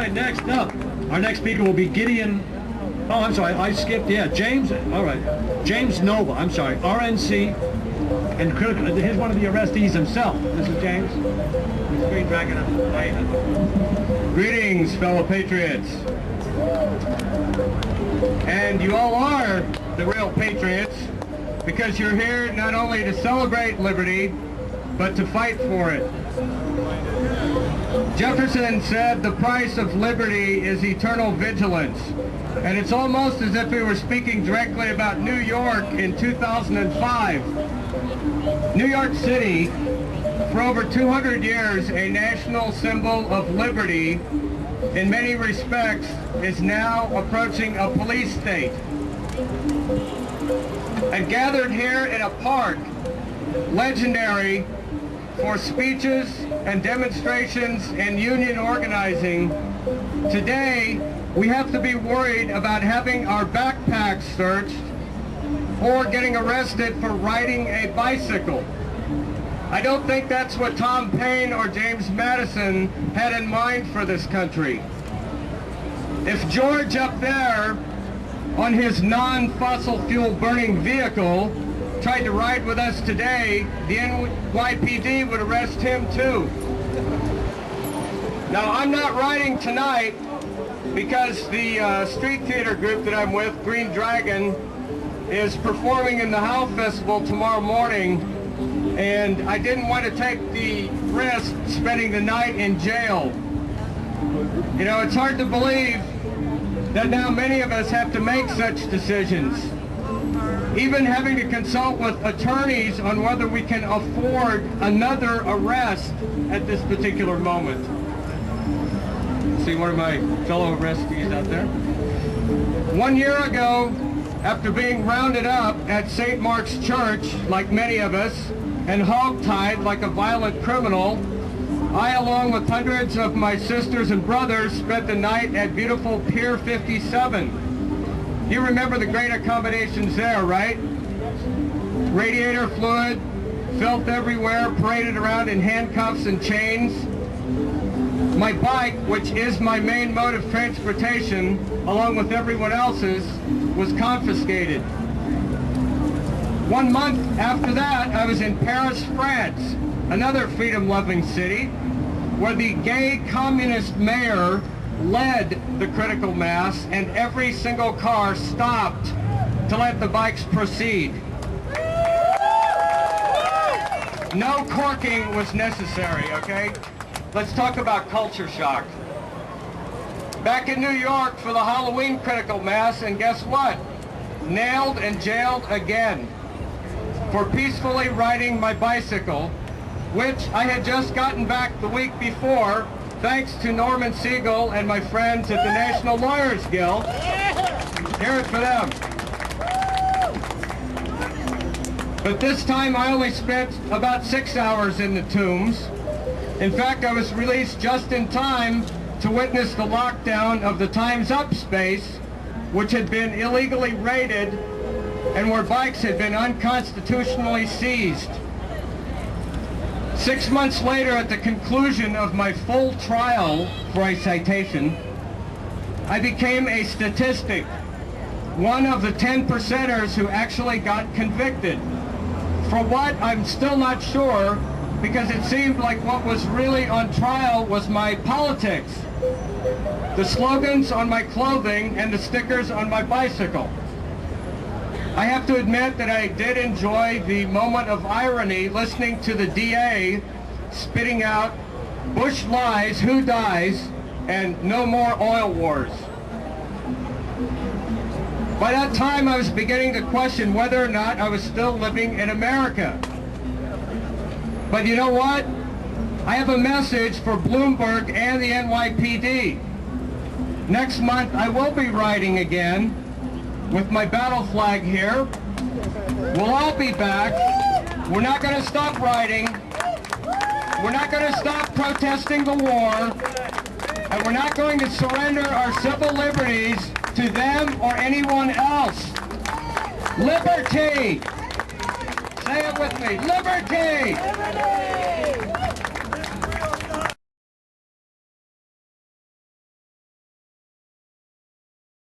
right, next up, our next speaker will be Gideon. Oh, I'm sorry, I skipped. Yeah, James. All right, James Nova. I'm sorry, RNC, and here's one of the arrestees himself. This is James. He's Greene Dragon. Greetings, fellow patriots. And you all are the real patriots because you're here not only to celebrate liberty, but to fight for it. Jefferson said the price of liberty is eternal vigilance. And it's almost as if we were speaking directly about New York in 2005. New York City, for over 200 years, a national symbol of liberty, in many respects, is now approaching a police state. And gathered here in a park, legendary for speeches and demonstrations and union organizing, today we have to be worried about having our backpacks searched or getting arrested for riding a bicycle. I don't think that's what Tom Paine or James Madison had in mind for this country. If George up there on his non-fossil fuel burning vehicle tried to ride with us today, the NYPD would arrest him too. Now, I'm not riding tonight because the street theater group that I'm with, Greene Dragon, is performing in the Howe Festival tomorrow morning, and I didn't want to take the risk spending the night in jail. You know, it's hard to believe that now many of us have to make such decisions, even having to consult with attorneys on whether we can afford another arrest at this particular moment. See one of my fellow arrestees out there. 1 year ago, after being rounded up at St. Mark's Church, like many of us, and hogtied like a violent criminal, I, along with hundreds of my sisters and brothers, spent the night at beautiful Pier 57. You remember the great accommodations there, right? Radiator fluid, filth everywhere, paraded around in handcuffs and chains. My bike, which is my main mode of transportation, along with everyone else's, was confiscated. 1 month after that, I was in Paris, France, another freedom-loving city, where the gay communist mayor led the critical mass, and every single car stopped to let the bikes proceed. No corking was necessary, okay? Let's talk about culture shock. Back in New York for the Halloween critical mass, and guess what? Nailed and jailed again for peacefully riding my bicycle, which I had just gotten back the week before, thanks to Norman Siegel and my friends at the National Lawyers Guild. Hear it for them. But this time I only spent about 6 hours in the tombs. In fact, I was released just in time to witness the lockdown of the Time's Up space, which had been illegally raided and where bikes had been unconstitutionally seized. 6 months later, at the conclusion of my full trial for a citation, I became a statistic, one of the 10%ers who actually got convicted. For what, I'm still not sure, because it seemed like what was really on trial was my politics, the slogans on my clothing and the stickers on my bicycle. I have to admit that I did enjoy the moment of irony listening to the DA spitting out "Bush lies, who dies?" and "no more oil wars." By that time, I was beginning to question whether or not I was still living in America. But you know what? I have a message for Bloomberg and the NYPD. Next month, I will be riding again with my battle flag here. We'll all be back. We're not going to stop riding. We're not going to stop protesting the war. And we're not going to surrender our civil liberties to them or anyone else. Liberty! Say it with me. Liberty! Liberty!